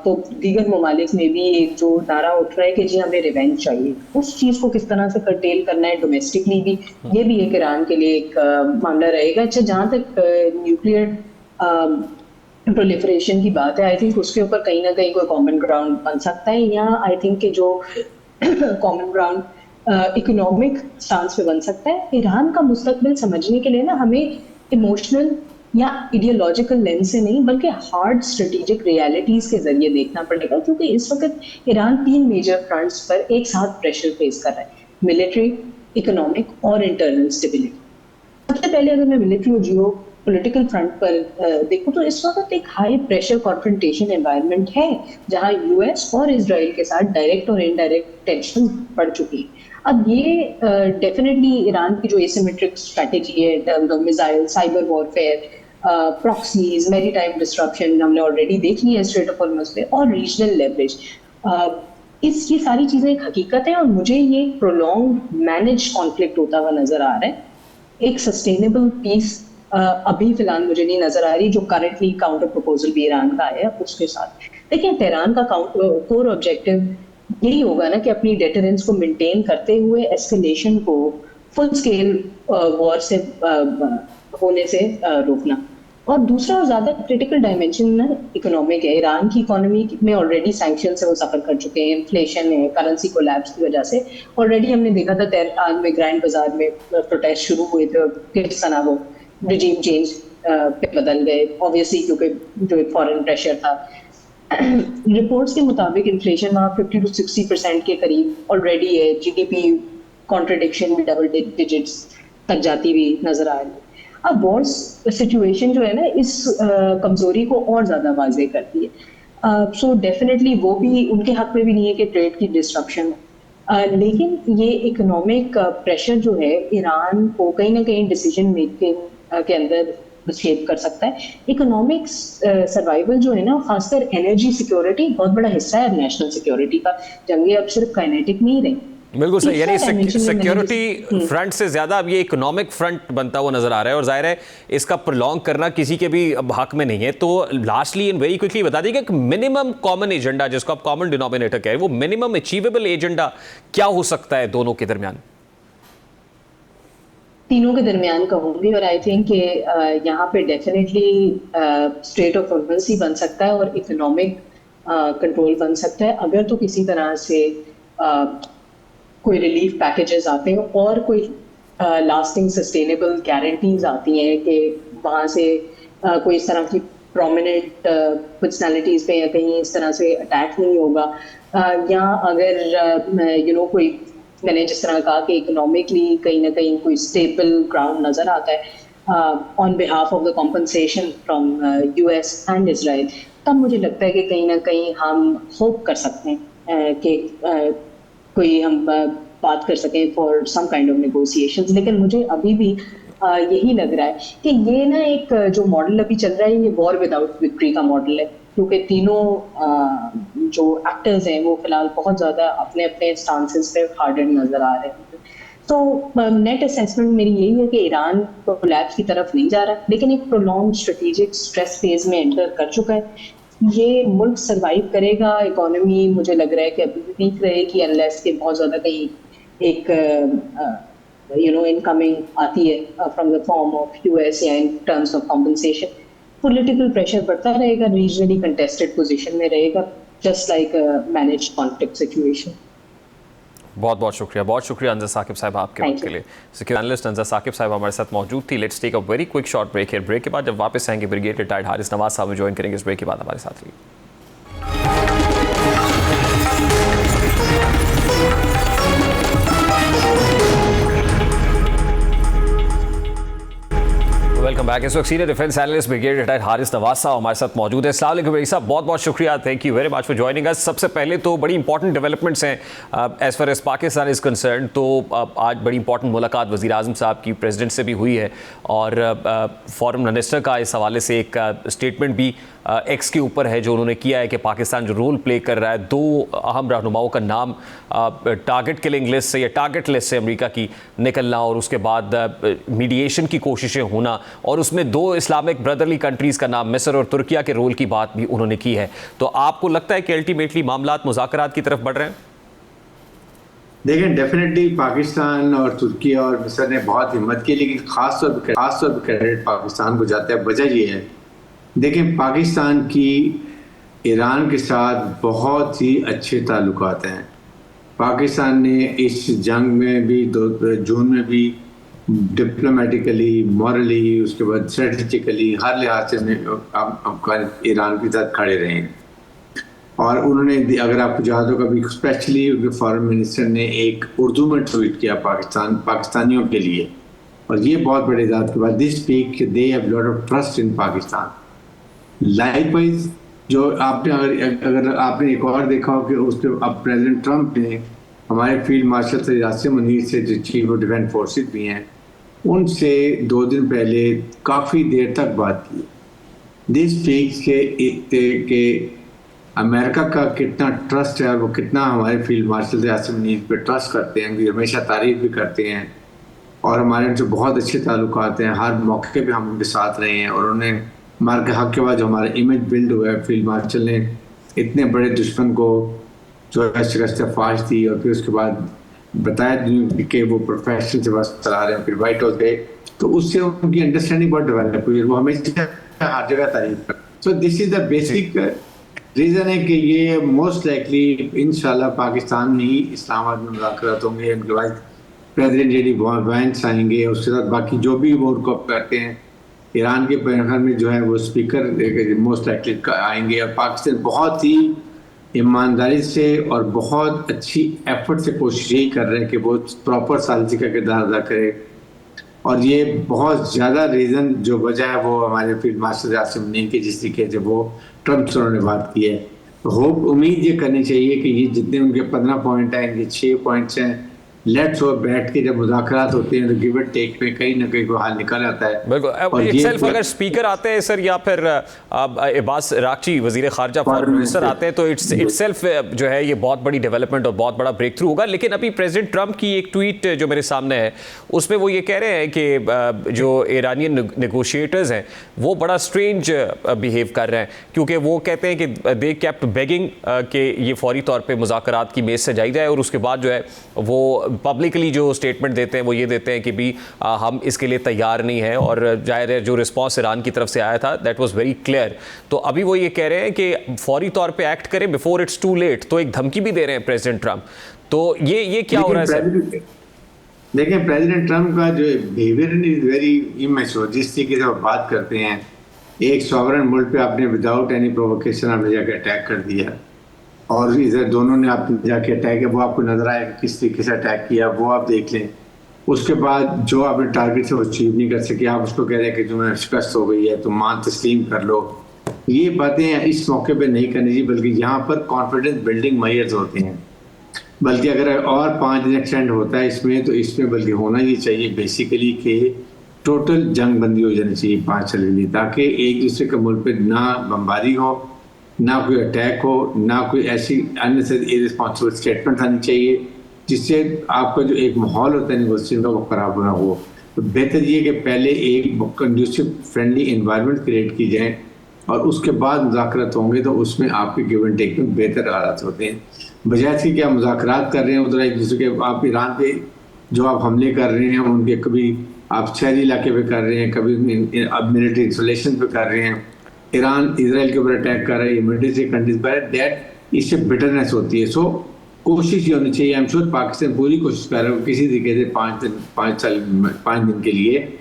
तो दीगर ममालिक में भी एक जो नारा उठ रहा है कि जी हमें रिवेंज चाहिए, उस चीज़ को किस तरह से कर्टेल करना है डोमेस्टिकली भी, ये भी एक ईरान के लिए एक मामला रहेगा। अच्छा, जहाँ तक न्यूक्लियर प्रोलिफरेशन की बात है, आई थिंक उसके ऊपर कहीं ना कहीं कोई कॉमन ग्राउंड बन सकता है, या आई थिंक कि जो कॉमन ग्राउंड इकोनॉमिक स्टांस पे बन सकता है। ईरान का मुस्तकबिल समझने के लिए ना हमें इमोशनल या आइडियोलॉजिकल लेंस से नहीं, बल्कि हार्ड स्ट्रेटेजिक रियलिटीज के जरिए देखना पड़ेगा, क्योंकि इस वक्त ईरान 3 मेजर फ्रंट्स पर एक साथ प्रेशर फेस कर रहा है, मिलिट्री, इकोनॉमिक और इंटरनल स्टेबिलिटी। सबसे पहले अगर मैं मिलिट्री और जियो पॉलिटिकल फ्रंट पर देखूं तो इस वक्त एक हाई प्रेशर कॉन्फ्रंटेशन एनवायरनमेंट है, जहां यूएस और इजराइल के साथ डायरेक्ट और इनडायरेक्ट टेंशन बढ़ चुकी है। अब ये डेफिनेटली ईरान की जो एसिमेट्रिक स्ट्रेटेजी है, terms of missile, cyber warfare, proxies, maritime disruption हमने ऑलरेडी देख ली है स्ट्रेट ऑफ हॉर्मुज़ पे, और रीजनल लेवरेज, ये सारी चीजें एक हकीकत है, और मुझे ये प्रोलॉन्ग मैनेज कॉन्फ्लिक्ट होता हुआ नजर आ रहा है। एक सस्टेनेबल पीस अभी फिलहाल मुझे नहीं नजर आ रही, जो करंटली काउंटर प्रपोजल भी ईरान का आया है उसके साथ। देखिए, तेहरान का कोर ऑब्जेक्टिव यही होगा ना कि अपनी डेटरेंस को मेंटेन करते हुए एस्केलेशन को फुल स्केल वॉर से होने से रोकना। और दूसरा और ज्यादा क्रिटिकल डायमेंशन ना इकोनॉमिक है। ईरान की इकोनॉमी में ऑलरेडी सैंक्शन से वो सफर कर चुके हैं, इन्फ्लेशन है, करेंसी कोलैप्स की वजह से। ऑलरेडी हमने देखा था तेहरान में ग्रैंड बाजार में प्रोटेस्ट शुरू हुए थे, किस तरह वो रिजीम चेंज पे बदल गए, ऑब्वियसली क्योंकि जो एक फॉरेन प्रेशर था। रिपोर्ट्स के मुताबिक इन्फ्लेशन वहाँ 50 to 60% के करीब ऑलरेडी है, जीडीपी कॉन्ट्रडिक्शन में डबल डिजिट्स तक जाती हुई नजर आ रही है। अब वॉर सिचुएशन जो है ना, इस कमजोरी को और ज्यादा वाज़ेह करती है। सो डेफिनेटली वो भी उनके हक में भी नहीं है कि ट्रेड की डिस्ट्रप्शन हो, लेकिन ये इकोनॉमिक प्रेशर जो है ईरान को कहीं ना कहीं डिसीजन मेकिंग के अंदर शेप कर सकता है। इकोनॉमिक सर्वाइवल जो है ना, खासकर एनर्जी सिक्योरिटी बहुत बड़ा हिस्सा है नेशनल सिक्योरिटी का। जंगे अब सिर्फ काइनेटिक नहीं रही। बिल्कुल सही, यानी सिक्योरिटी फ्रंट से ज्यादा अब ये इकोनॉमिक फ्रंट बनता हुआ नजर आ रहा है, और जाहिर है इसका प्रोलॉन्ग करना किसी के भी अब हक में नहीं है। तो लास्टली इन वेरी क्विकली बता दीजिए कि मिनिमम कॉमन एजेंडा, जिसको आप कॉमन डिनोमिनेटर कह रहे हैं, वो मिनिमम अचीवेबल एजेंडा क्या हो सकता है दोनों के दरमियान? तीनों के दरमियान कहूँगी, और आई थिंक यहाँ पे डेफिनेटली स्ट्रेट ऑफ हॉर्मुज़ ही बन सकता है और इकोनॉमिक कंट्रोल बन सकता है, अगर तो किसी तरह से कोई रिलीफ पैकेजेस आते हैं और कोई लास्टिंग सस्टेनेबल गारंटीज आती हैं कि वहाँ से कोई इस तरह की प्रोमिनेंट पर्सनैलिटीज़ पे या कहीं इस तरह से अटैक नहीं होगा, या अगर कोई, मैंने जिस तरह कहा कि इकोनॉमिकली कहीं ना कहीं कोई स्टेबल ग्राउंड नज़र आता है on behalf of the compensation from US and Israel, तब मुझे लगता है कि कहीं ना कहीं हम होप कर सकते हैं कि कोई हम बात कर सकें for some kind of negotiations. लेकिन मुझे अभी भी यही लग रहा है कि ये ना एक जो मॉडल अभी चल रहा है, ये वॉर विदाउट विक्ट्री का मॉडल है, क्योंकि तीनों जो एक्टर्स हैं वो फिलहाल बहुत ज़्यादा अपने अपने स्टांसेस पे हार्डन नज़र आ रहे हैं। तो नेट असेसमेंट मेरी यही है कि ईरान कोलैप्स की तरफ नहीं जा रहा, लेकिन एक प्रोलॉन्ग स्ट्रेटेजिक स्ट्रेस फेज में एंटर कर चुका है। ये मुल्क सर्वाइव करेगा, इकोनॉमी मुझे लग रहा है कि अभी भी वीक रहेगी, अनलेस के बहुत ज़्यादा कहीं एक इनकमिंग आती है from the form of US या in terms of compensation. Political pressure बढ़ता रहेगा, रीजनली कंटेस्टेड पोजीशन में रहेगा, just like manage conflict situation. बहुत बहुत शुक्रिया अंजर साकिब साहब आपके वक्त के लिए। सिक्योरिटी एनालिस्ट अंजर साकिब साहब हमारे साथ मौजूद थी। Let's take a very quick short break है। ब्रेक के बाद जब वापस आएंगे ब्रिगेड रिटायर्ड हारिस नवाज साहब ज्वाइन करेंगे। इस ब्रेक के बाद हमारे साथ रहिए। Welcome back. इस वक्त senior defence analyst brigade retired Haris Nawaz साहब हमारे साथ मौजूद है। अस्सलाम वालेकुम भाई साहब, बहुत बहुत शुक्रिया, thank you very much for joining us. सबसे पहले तो बड़ी इंपॉर्टेंट डेवलपमेंट्स हैं as far as Pakistan is concern. तो आज बड़ी इंपॉर्टेंट मुलाकात वज़ीर आज़म साहब की प्रेसिडेंट से भी हुई है, और फॉरेन मिनिस्टर का इस हवाले से एक स्टेटमेंट भी एक्स के ऊपर है जो उन्होंने किया है कि पाकिस्तान जो रोल प्ले कर रहा है, 2 अहम रहनुमाओं का नाम टारगेट किलिंग लिस्ट से या टारगेट लिस्ट से अमेरिका की निकलना और उसके बाद मीडिएशन की कोशिशें होना, और उसमें 2 इस्लामिक ब्रदरली कंट्रीज़ का नाम मिस्र और तुर्किया के रोल की बात भी उन्होंने की है। तो आपको लगता है कि अल्टीमेटली मामलात मुज़ाकरात की तरफ बढ़ रहे हैं? देखें, डेफिनेटली पाकिस्तान और तुर्की और मिस्र ने बहुत हिम्मत की, लेकिन खासतौर पर क्रेडिट पाकिस्तान को जाता है। वजह ये है, देखें, पाकिस्तान की ईरान के साथ बहुत ही अच्छे ताल्लुकात हैं। पाकिस्तान ने इस जंग में भी जून में भी डिप्लोमेटिकली, मॉरली, उसके बाद स्ट्रेटजिकली हर लिहाज से ईरान के साथ खड़े रहे हैं। और उन्होंने, अगर आपको याद हो, कभी स्पेशली उनके फॉरेन मिनिस्टर ने एक उर्दू में ट्वीट किया पाकिस्तानियों के लिए, और ये बहुत बड़े इजाज़त के बाद, this speak they have lot of trust in Pakistan. Likewise जो आपने अगर आपने एक और देखा हो कि उसके अब प्रेसिडेंट ट्रंप ने हमारे फील्ड मार्शल सैयद आसिम मुनीर से, जो चीफ ऑफ डिफेंस फोर्सेस भी हैं, उनसे 2 दिन पहले काफ़ी देर तक बात की। दिस स्पीक्स के अमेरिका का कितना ट्रस्ट है, वो कितना हमारे फील्ड मार्शल सैयद आसिम मुनीर पे ट्रस्ट करते हैं, कि हमेशा तारीफ भी करते हैं, और हमारे जो बहुत अच्छे ताल्लुकात हैं, हर मौके पे हम उनके साथ रहे हैं। और उन्होंने हमारे के हक़ के बाद जो हमारा इमेज बिल्ड हुआ है, फील्ड मार्शल ने इतने बड़े दुश्मन को जो है शिकस्त फाश दी, और फिर उसके बाद बताया कि वो प्रोफेशनल से बस चला रहे हैं, फिर वाइट हाउस गए, तो उससे उनकी अंडरस्टैंडिंग बहुत डेवलप हुई। वो हमेशा हर जगह तारीफ कर। So this is the basic reason है कि ये मोस्ट लाइकली इंशाल्लाह पाकिस्तान में ही इस्लामाबाद में मुज़ाकरात होंगे। उनके बाद प्रेसिडेंट जेडी वैंस आएंगे, उसके साथ बाकी जो भी वो उनको करते हैं, ईरान के पैगंबर में जो है वो स्पीकर मोस्ट लाइकली आएंगे। और पाकिस्तान बहुत ही ईमानदारी से और बहुत अच्छी एफर्ट से कोशिश यही कर रहे हैं कि वो प्रॉपर सालसी का किरदार अदा करे। और ये बहुत ज़्यादा रीज़न जो वजह है वो हमारे फील्ड मार्शल आसिम मुनीर के, जिस तरीके से वो ट्रंप से उन्होंने बात की है, तो होप उम्मीद ये करनी चाहिए कि ये जितने उनके 15 पॉइंट हैं, इनके 6 पॉइंट्स हैं, लेट्स वो बैठ के जब मुज़ाकरात होते हैं तो गिव एंड टेक में कहीं ना कहीं को हाल निकल आता है। बिल्कुल। इटसेल्फ अगर स्पीकर आते हैं सर, या फिर अब्बास रागची वज़ीर ख़ारजा फॉरेन मिनिस्टर आते हैं, तो इटसेल्फ जो है ये बहुत बड़ी डेवलपमेंट और बहुत बड़ा ब्रेक थ्रू होगा। लेकिन अभी प्रेसिडेंट ट्रंप की एक ट्वीट जो मेरे सामने है, उसमें वो ये कह रहे हैं कि जो ईरानियन नेगोशिएटर्स हैं वो बड़ा स्ट्रेंज बिहेव कर रहे हैं, क्योंकि वो कहते हैं कि दे केप्ट बेगिंग कि ये फौरी तौर पर मुज़ाकरात की मेज़ सजाई जाए, और उसके बाद जो है वो पब्लिकली जो स्टेटमेंट देते हैं वो ये देते हैं कि भी हम इसके लिए तैयार नहीं हैं। और जाहिर है जो रिस्पांस ईरान की तरफ से आया था दैट वाज वेरी क्लियर। तो अभी वो ये कह रहे हैं कि फौरी तौर पे एक्ट करें बिफोर इट्स टू लेट, तो एक धमकी भी दे रहे हैं प्रेसिडेंट ट्रंप। तो ये क्या हो रहा है सर? देखें, प्रेसिडेंट ट्रंप का जो बिहेवियर इज वेरी इमैच्योर। जिस तरीके से वो बात करते हैं, एक सॉवरेन मुल्क पे आपने विदाउट एनी प्रोवोकेशन आपने जाकर अटैक कर दिया, और इधर दोनों ने आप जाके अटैक है, वो आपको नजर आएगा किस तरीके से अटैक किया, वो आप देख लें। उसके बाद जो आपने टारगेट से वो अचीव नहीं कर सके, आप उसको कह रहे हैं कि तुम्हें शिकस्त हो गई है, तुम मान तस्लीम कर लो। ये बातें इस मौके पे नहीं करनी चाहिए, बल्कि यहाँ पर कॉन्फिडेंस बिल्डिंग मेजर्स होते हैं। बल्कि अगर और 5 दिन एक्सटेंड होता है इसमें, तो इसमें बल्कि होना ही चाहिए बेसिकली कि टोटल जंग बंदी हो जानी चाहिए 5 साल के लिए, ताकि एक दूसरे के मुल्क पर ना बमबारी हो, ना कोई अटैक हो, ना कोई ऐसी अननेसेसरी इररिस्पॉन्सिबल स्टेटमेंट आनी चाहिए जिससे आपका जो एक माहौल होता है नेगोशिएशन का वो खराब ना हो। तो बेहतर ये कि पहले एक कंड्यूसिव फ्रेंडली एनवायरनमेंट क्रिएट की जाए, और उसके बाद मुज़ाकरात होंगे तो उसमें आपके गिव एंड टेक में बेहतर हालात होते हैं। बजाय इसके कि आप मुज़ाकरात कर रहे हैं उधर एक दूसरे के, आप ईरान पे जो आप हमले कर रहे हैं उनके, कभी आप शहरी इलाके पे कर रहे हैं, कभी अब मिलिट्री इंस्टॉलेशन पे कर रहे हैं, ईरान इजराइल के ऊपर अटैक कर रहा है, मिलिट्री कंट्रीज पर, दैट इससे बिटरनेस होती है। सो कोशिश ये होनी चाहिए, आई एम श्योर पाकिस्तान पूरी कोशिश कर रहा है किसी तरीके से 5 दिन के लिए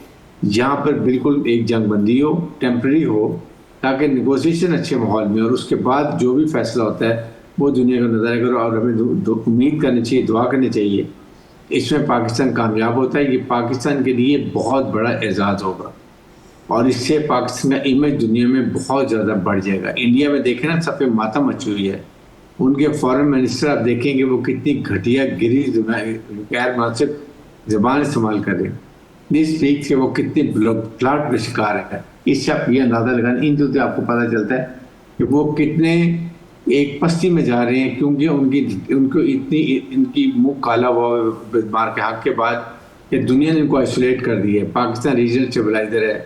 यहाँ पर बिल्कुल एक जंग बंदी हो, टेम्प्रेरी हो, ताकि नेगोशिएशन अच्छे माहौल में, और उसके बाद जो भी फैसला होता है वो दुनिया का नज़ारा करो। और हमें उम्मीद करनी चाहिए, दुआ करनी चाहिए इसमें पाकिस्तान कामयाब होता है। ये पाकिस्तान के लिए बहुत बड़ा एजाज़ होगा, और इससे पाकिस्तान का इमेज दुनिया में बहुत ज़्यादा बढ़ जाएगा। इंडिया में देखें ना, सब पे मातम मची हुई है। उनके फॉरेन मिनिस्टर आप देखेंगे वो कितनी घटिया गिरी गैर मुनासिब ज़बान इस्तेमाल कर रहे हैं। दिस स्पीक्स के वो कितने प्लाट का शिकार है। इससे आप ये अंदाजा लगाएं, इन जो आपको पता चलता है कि वो कितने एक पस्ती में जा रहे हैं, क्योंकि उनको इतनी इनकी मुंह काला हुआ मार के हक के बाद ये दुनिया ने इनको आइसोलेट कर दिया है। पाकिस्तान रीजनल स्टेबलाइजर है,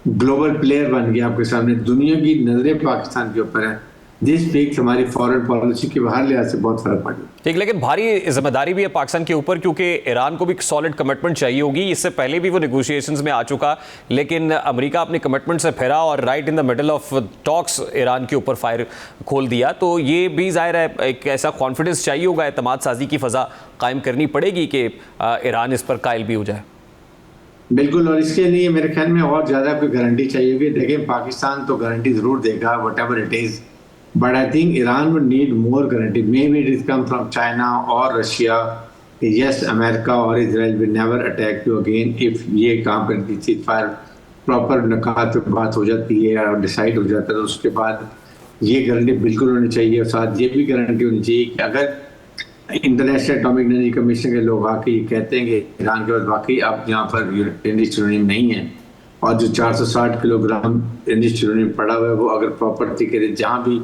ग्लोबल प्लेयर बन गया आपके सामने, दुनिया की नजरें पाकिस्तान के ऊपर है। दिस स्पीक्स हमारी फॉरेन पॉलिसी के हर लिहाज से बहुत फर्क पड़ा। ठीक, लेकिन भारी जिम्मेदारी भी है पाकिस्तान के ऊपर, क्योंकि ईरान को भी सॉलिड कमिटमेंट चाहिए होगी। इससे पहले भी वो नेगोशिएशंस में आ चुका, लेकिन अमेरिका अपने कमिटमेंट से फिरा और right in the middle of talks Iran के ऊपर फायर खोल दिया। तो ये भी जाहिर है एक ऐसा कॉन्फिडेंस चाहिए होगा, एतमाद साजी की फ़ज़ा कायम करनी पड़ेगी कि ईरान इस पर कायल भी हो जाए। बिल्कुल, और इसके लिए मेरे ख्याल में और ज़्यादा कोई गारंटी चाहिए होगी। देखिए, पाकिस्तान तो गारंटी ज़रूर देगा, what ever it is, but I think Iran would need more guarantee. Maybe it is come from China or Russia. Yes, America or Israel will never attack you again if ये काम पर ceasefire proper नकात पे बात हो जाती है और decide हो जाता है, तो उसके बाद ये गारंटी बिल्कुल होनी चाहिए। और साथ ये भी गारंटी होनी चाहिए कि अगर इंटरनेशनल एटॉमिक एनर्जी कमीशन के लोग आके ये कहते हैं कि ईरान के बाद वाकई अब यहाँ पर यूरेनियम नहीं है और जो 460 किलोग्राम यूरेनियम पड़ा हुआ है वो अगर प्रॉपर तरीके से जहाँ भी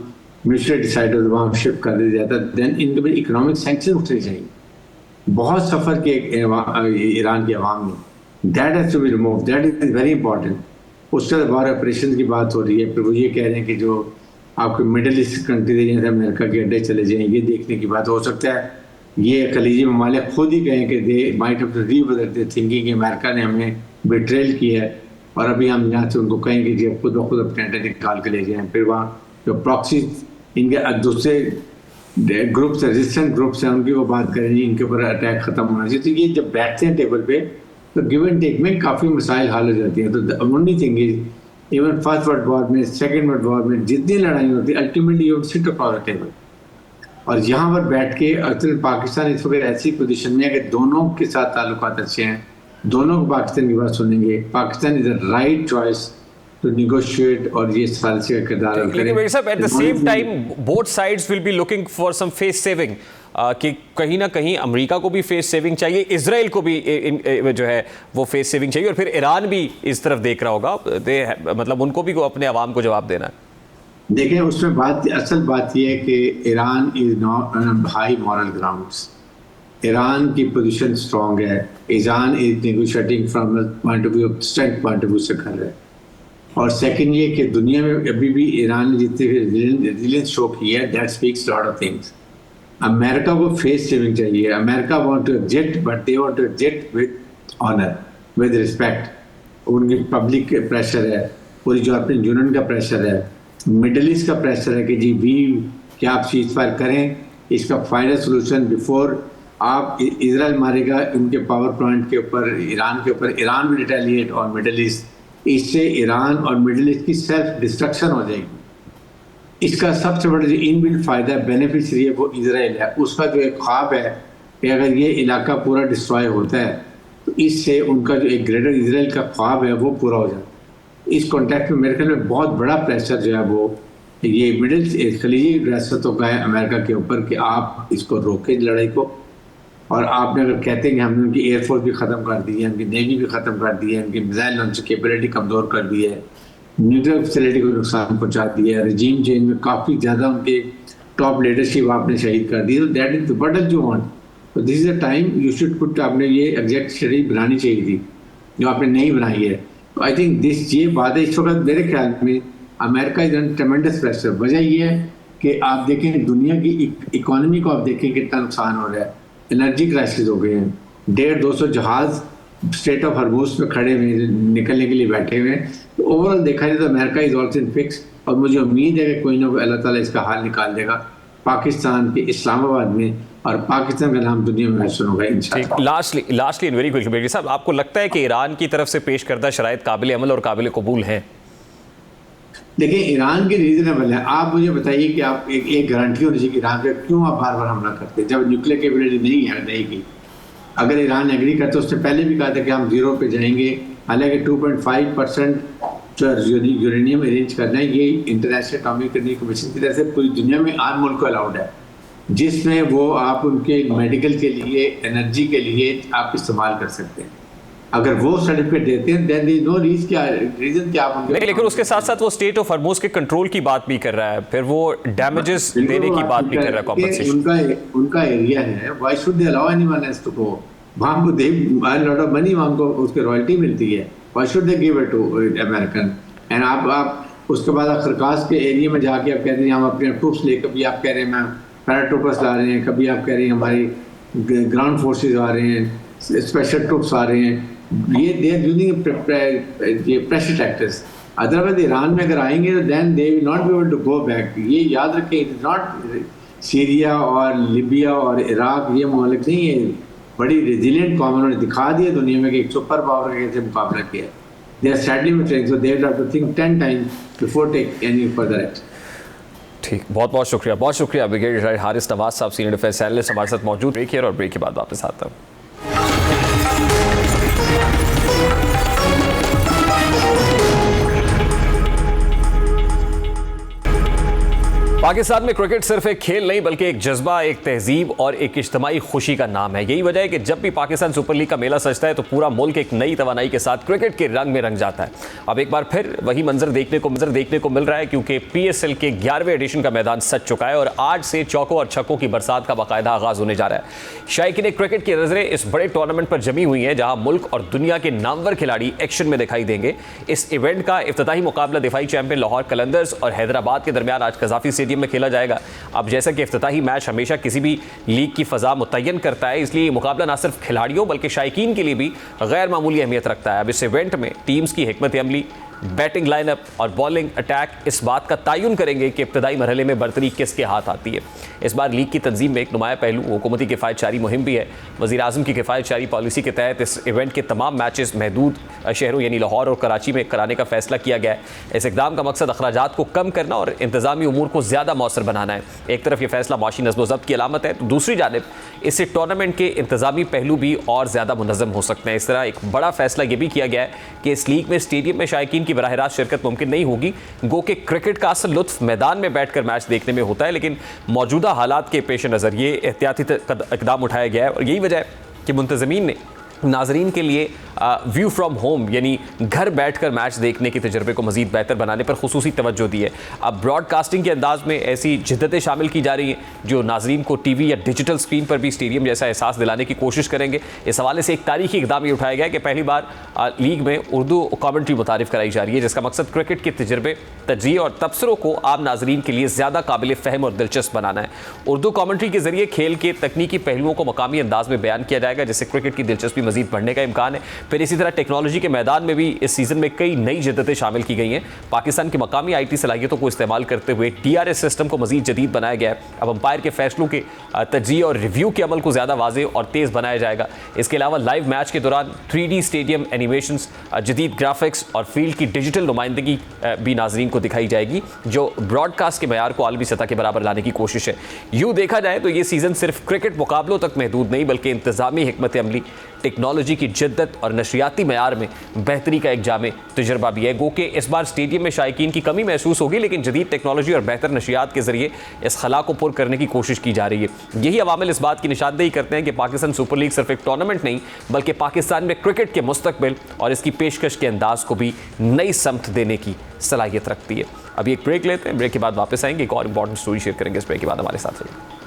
म्यूचुअली डिसाइड हो वहाँ शिफ्ट कर दिया जाता है, देन इनके भी इकोनॉमिक सैंक्शन उठने चाहिए। बहुत सफ़र के ईरान की आवाम ने, that has to be remove, that is very important. उसके बाद बाहर ऑपरेशन की बात हो रही है, फिर वो ये कह रहे हैं कि जो आपके मिडल ईस्ट कंट्री जैसे अमेरिका के अड्डे चले जाएँ, ये देखने की बात हो सकता है ये खलीजी ममालिक खुद ही कहें कि they might have to revisit their thinking कि अमेरिका ने हमें बिट्रेल किया है और अभी हम यहाँ से उनको कहेंगे कि खुद ब खुद अपने अड्डे निकाल के ले जाएँ। फिर वहाँ जो प्रॉक्सी इनके दूसरे ग्रुप्स रेजिस्टेंट ग्रुप्स हैं उनकी वो बात करेंगे, इनके ऊपर अटैक खत्म होना चाहिए। तो ये जब बैठते हैं टेबल पे तो गिव एंड टेक में काफ़ी मसाइल हल हो जाती हैं। तो only thing is even first world war में, सेकेंड वर्ल्ड वॉर में जितनी लड़ाई होती है ultimately you sit across the table. और यहाँ पर बैठ के अक्सर पाकिस्तान इस वक्त ऐसी पोजीशन में है कि दोनों के साथ ताल्लुकात अच्छे हैं, दोनों को पाकिस्तान की बात सुनेंगे। Pakistan is the right choice to negotiate और ये सालसी का किरदार करें। लेकिन भाई साहब, at the same time both sides will be looking for some face saving, कि कहीं ना कहीं अमेरिका को भी फेस सेविंग चाहिए, इजराइल को भी जो है वो फेस सेविंग चाहिए, और फिर ईरान भी इस तरफ देख रहा होगा, मतलब उनको भी अपने अवाम को जवाब देना है। देखिए, उसमें बात असल बात यह है कि Iran is not on high moral grounds. Iran की पोजीशन स्ट्रांग है, Iran is negotiating from point of view, strength point of view से कर रहा है। और सेकंड ये कि दुनिया में अभी भी ईरान ने जितने रेजिलियंस शो की है, that speaks lot of things. America को फेस सेविंग चाहिए। America want to exit, but they want to exit with honour, with respect. उनकी पब्लिक प्रेशर है, पूरी यूरोपियन यूनियन का प्रेशर है, मिडल ईस्ट का प्रेशर है कि जी भी क्या आप सीज़फायर करें, इसका फाइनल सोल्यूशन बिफोर आप इजराइल मारेगा उनके पावर प्लांट के ऊपर, ईरान के ऊपर, Iran will retaliate on Middle east. इससे ईरान और मिडिल ईस्ट की सेल्फ डिस्ट्रक्शन हो जाएगी। इसका सबसे बड़ा जो इनबिल्ट फ़ायदा बेनिफिशियरी है वो इजराइल है। उसका जो एक ख्वाब है कि अगर ये इलाका पूरा डिस्ट्रॉय होता है तो इससे उनका जो एक ग्रेटर इजराइल का ख्वाब है वो पूरा हो जाता है। इस कॉन्टेक्स्ट में मेरे ख्याल में बहुत बड़ा प्रेशर जो है वो ये मिडिल खलीजी रियासतों का है अमेरिका के ऊपर कि आप इसको रोकें लड़ाई को। और आपने अगर कहते हैं कि हमने उनकी एयरफोर्स भी ख़त्म कर दी है, उनकी नेवी भी ख़त्म कर दी है, उनकी मिसाइल लॉन्च कैपेबिलिटी कमज़ोर कर दी है, न्यूक्लियर फैसिलिटी को नुकसान पहुंचा दिया है, रजीम चेंज में काफ़ी ज़्यादा उनके टॉप लीडरशिप आपने शहीद कर दी, तो that is what do you want. तो this is the time you should put, आपने ये एग्जैक्ट स्टडी बनानी चाहिए थी जो आपने नहीं बनाई है। तो आई थिंक दिस ये बात है इस वक्त मेरे ख्याल में अमेरिका इज अंडर ट्रेमेंडस प्रेशर। वजह ये है कि आप देखें दुनिया की इकोनॉमी को, आप देखें कितना नुकसान हो रहा है, एनर्जी क्राइसिस हो गए हैं, 150-200 जहाज स्ट्रेट ऑफ हॉर्मुज़ में खड़े हुए निकलने के लिए बैठे हुए हैं। तो ओवरऑल देखा जाए तो America is also in fix, और मुझे उम्मीद है कि कोई ना कोई अल्लाह ताला इसका हाल निकाल देगा पाकिस्तान के इस्लामाबाद में, और पाकिस्तान का नाम दुनिया में महसूस होगा इंशाल्लाह। लास्टली इन वेरी क्विकली बेटी साहब, आपको लगता है कि ईरान की तरफ से पेश करदा शराइत काबिल अमल और काबिल कबूल हैं? देखिए, ईरान की रीजनेबल है। आप मुझे बताइए कि आप एक गारंटी होनी चाहिए कि ईरान पे क्यों आप बार बार हमला करते हैं जब न्यूक्लियर कैपेबिलिटी नहीं है रहेगी। अगर ईरान एग्री करता, उसने पहले भी कहा था कि हम 0 पे जाएंगे, हालांकि 2.5% जो यूरेनियम अरेंज करना है ये इंटरनेशनल एटॉमिक एनर्जी कमीशन की तरफ से पूरी दुनिया में 8 मुल्क को अलाउड है, जिसमें वो आप उनके मेडिकल के लिए, एनर्जी के लिए आप इस्तेमाल कर सकते हैं। अगर वो सर्टिफिकेट देते हैं then there is no reason कि आप उनके नहीं, लेकिन उसके साथ साथ वो स्टेट ऑफ हॉर्मुज के कंट्रोल की बात भी कर रहा है, फिर वो डैमेजेस देने की बात भी कर रहा है, कॉम्पेंसेशन। उनका एरिया है, why should they allow anyone else to go? वहां को they buy lot of money, वहां को उसके रॉयल्टी मिलती है, why should they give it to American? And आप उसके बाद खरकास के एरिया में जाके आप कहते हैं हम अपने ट्रूप्स ले, कभी आप कह रहे हैं मैं पैराट्रूपर्स ला रहे हैं, कभी आप कह रहे हैं हमारी ग्राउंड फोर्सेज आ रहे हैं, स्पेशल ट्रूप्स आ रहे हैं, ये they are using pressure tactics. Otherwise Iran में अगर आएंगे तो then they will not be able to go back. ये याद रखें, इट इज नॉट सीरिया और लिबिया और इराक, ये मुल्क नहीं है, बड़ी रेजिलिएंट कौम, उन्होंने दिखा दिया दुनिया में कि एक सुपर पावर का कैसे मुकाबला किया। They are steadily training, so they have to think 10 times before take any further action. ठीक, बहुत बहुत शुक्रिया ब्रिगेडियर हारिस नवाज साहब, सीनियर डिफेंस एनालिस्ट हमारे साथ मौजूद। ब्रेक हियर और ब्रेक के बाद वापस आता हूँ। पाकिस्तान में क्रिकेट सिर्फ एक खेल नहीं बल्कि एक जज्बा, एक तहजीब और एक इज्तिमाई खुशी का नाम है। यही वजह है कि जब भी पाकिस्तान सुपर लीग का मेला सजता है तो पूरा मुल्क एक नई तवानाई के साथ क्रिकेट के रंग में रंग जाता है। अब एक बार फिर वही मंजर देखने को मिल रहा है, क्योंकि PSL के 11वें एडिशन का मैदान सज चुका है और आज से चौकों और छक्कों की बरसात का बाकायदा आगाज होने जा रहा है। शायकीन क्रिकेट की नजरें इस बड़े टूर्नामेंट पर जमी हुई हैं, जहां मुल्क और दुनिया के नामवर खिलाड़ी एक्शन में दिखाई देंगे। इस इवेंट का इफ्तिताही मुकाबला दिफाई चैंपियन लाहौर कलंदर्स और हैदराबाद के दरमियान आज कज़ाफी स्टेडियम में खेला जाएगा। अब जैसा कि इफ्तिताही मैच हमेशा किसी भी लीग की फजा मुतय्यन करता है, इसलिए ये मुकाबला ना सिर्फ खिलाड़ियों बल्कि शायकीन के लिए भी गैर मामूली अहमियत रखता है। अब इस इवेंट में टीम्स की हिकमत अमली, बैटिंग लाइनअप और बॉलिंग अटैक इस बात का तयन करेंगे कि इब्तदाई मरहले में बर्तरी किसके हाथ आती है। इस बार लीग की तंजीम में एक नुमाया पहलू हुकूमती किफ़ायत जारी मुहिम भी है। वज़ीर-ए-आज़म की किफ़ायत जारी पॉलिसी के तहत इस इवेंट के तमाम मैचेस महदूद शहरों यानी लाहौर और कराची में कराने का फैसला किया गया है। इस इक़दाम का मकसद अखराजात को कम करना और इंतज़ामी उमूर को ज़्यादा मौसर बनाना है। एक तरफ यह फैसला माशी नज़्म ज़ब्त की अलामत है, तो दूसरी जानिब इससे टूर्नामेंट के इंतज़ामी पहलू भी और ज़्यादा मुनज़्ज़म हो सकते हैं। इस तरह एक बड़ा फैसला यह भी किया गया है कि इस लीग में स्टेडियम में शायकीन की बराह रास्त शिरकत मुमकिन नहीं होगी। गो के क्रिकेट का असल लुत्फ मैदान में बैठकर मैच देखने में होता है, लेकिन मौजूदा हालात के पेश नज़र ये एहतियाती इक़दाम उठाया गया है और यही वजह है कि मुंतज़मीन ने नाजरीन के लिए व्यू फ्रॉम होम यानी घर बैठकर मैच देखने के तजर्बे को मज़ीद बेहतर बनाने पर खुसूसी तवज्जो दी है। अब ब्रॉडकास्टिंग के अंदाज में ऐसी जिद्दतें शामिल की जा रही हैं जो नाजरीन को टीवी या डिजिटल स्क्रीन पर भी स्टेडियम जैसा एहसास दिलाने की कोशिश करेंगे। इस हवाले से एक तारीखी इक़दाम ये उठाया गया है कि पहली बार लीग में उर्दू कॉमेंट्री मुतारिफ कराई जा रही है, जिसका मकसद क्रिकेट के तजर्बे, तजज़िये और तबसरों को आम नाजरीन के लिए ज़्यादा काबिल फ़हम और दिलचस्प बनाना है। उर्दू कॉमेंट्री के जरिए खेल के तकनीकी पहलुओं को मकामी अंदाज में बयान किया जाएगा, जिससे क्रिकेट की दिलचस्पी मज़ीद बढ़ने का इम्कान है। फिर इसी तरह टेक्नोलॉजी के मैदान में भी इस सीज़न में कई नई जिद्दतें शामिल की गई हैं। पाकिस्तान की मकामी IT सलाहियतों को इस्तेमाल करते हुए DRS सिस्टम को मज़ीद जदीद बनाया गया है। अब अंपायर के फैसलों के तज्ज़िये और रिव्यू के अमल को ज़्यादा वाज़ेह और तेज़ बनाया जाएगा। इसके अलावा लाइव मैच के दौरान 3D स्टेडियम एनिमेशंस, जदीद ग्राफिक्स और फील्ड की डिजिटल नुमाइंदगी भी नाजरीन को दिखाई जाएगी, जो ब्रॉडकास्ट के मयार को आलमी सतह के बराबर लाने की कोशिश है। यूँ देखा जाए तो ये सीज़न सिर्फ क्रिकेट मुकाबलों तक महदूद नहीं बल्कि इंतज़ामी हिकमत अमली, टेक्नोलॉजी की जिद्दत और नशरियाती मयार में बेहतरी का एक जामे तजुर्बा भी है। गो कि इस बार स्टेडियम में शायकीन की कमी महसूस होगी, लेकिन जदीद टेक्नोलॉजी और बेहतर नशरियात के जरिए इस खला को पुर करने की कोशिश की जा रही है। यही अवामिल इस बात की निशानदेही करते हैं कि पाकिस्तान सुपर लीग सिर्फ एक टूर्नामेंट नहीं बल्कि पाकिस्तान में क्रिकेट के मुस्तकबिल और इसकी पेशकश के अंदाज को भी नई समत देने की सलाहियत रखती है। अभी एक ब्रेक लेते हैं, ब्रेक के बाद वापस आएंगे, एक और इंपॉर्टेंट स्टोरी शेयर करेंगे। इस ब्रेक के बाद हमारे साथ रहिए।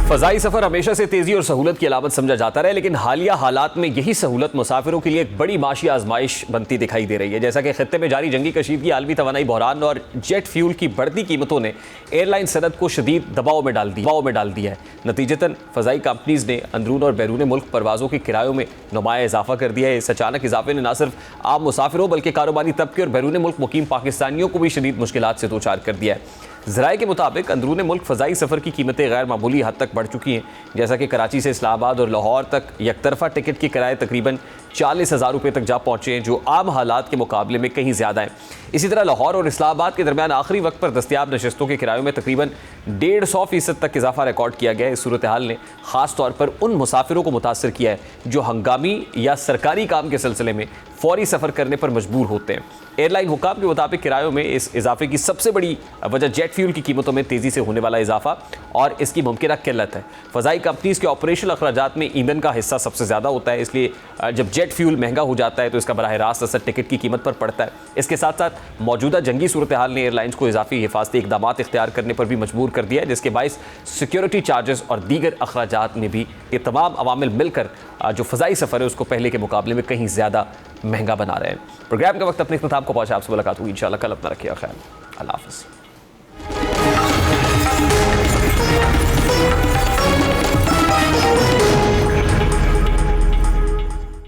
फ़ज़ाई सफ़र हमेशा से तेज़ी और सहूलत की अलामत समझा जाता रहा, लेकिन हालिया हालात में यही सहूलत मुसाफिरों के लिए एक बड़ी माशी आजमाइश बनती दिखाई दे रही है। जैसा कि खत्ते में जारी जंगी कशीदगी, आलमी तवानाई बहरान और जेट फ्यूल की बढ़ती कीमतों ने एयरलाइन सनत को शदीद दबाव में डाल दिया है। नतीजतन फ़ज़ाई कंपनीज़ ने अंदरून और बैरून मुल्क परवाज़ों के किरायों में नुमाया इजाफा कर दिया है। इस अचानक इजाफे ने न सिर्फ आम मुसाफिरों बल्कि कारोबारी तबके और बैरून मुल्क मुकीम पाकिस्तानियों को भी शदीद मुश्किलात से दो चार कर दिया है। ज़राए के मुताबिक अंदरून मुल्क फ़ज़ाई सफ़र की कीमतें गैर मामूली हद तक बढ़ चुकी हैं। जैसा कि कराची से इस्लामाबाद और लाहौर तक यकतरफ़ा टिकट के किराए तकरीबन 40,000 रुपये तक जा पहुँचे हैं, जो आम हालात के मुकाबले में कहीं ज़्यादा हैं। इसी तरह लाहौर और इस्लामाबाद के दरमियान आखिरी वक्त पर दस्तियाब नशस्तों के किरायों में तकरीबन 150% तक इजाफा रिकॉर्ड किया गया है। इस सूरत हाल ने ख़ास तौर पर उन मुसाफिरों को मुतासर किया है जो हंगामी या सरकारी काम के सिलसिले में फ़ौरी सफ़र करने पर मजबूर होते हैं। एयरलाइन हुकाम के मुताबिक किरायों में इस इजाफे की सबसे बड़ी वजह जेट फ्यूल की कीमतों में तेज़ी से होने वाला इजाफा और इसकी मुमकिन किल्लत है। फ़ज़ाई कंपनीज़ के ऑपरेशनल अखराजात में ईंधन का हिस्सा सबसे ज़्यादा होता है, इसलिए जब जेट फ्यूल महंगा हो जाता है तो इसका बराह रास्त असर टिकट की कीमत पर पड़ता है। इसके साथ साथ मौजूदा जंगी सूरत हाल ने एयरलाइंस को इजाफी हिफाजती इकदाम इख्तियार करने पर भी मजबूर कर दिया है, जिसके बायस सिक्योरिटी चार्जेस और दीगर अखराजात में भी ये तमाम अवामिल मिलकर जो फ़ज़ाई सफ़र है उसको पहले के मुकाबले में कहीं ज़्यादा महंगा बना रहे हैं। प्रोग्राम का वक्त अपने इख्तिताम को पहुंचा। आपसे मुलाकात हुई इंशाल्लाह कल। अपना रखिए ख्याल। अल्लाह हाफ़िज़।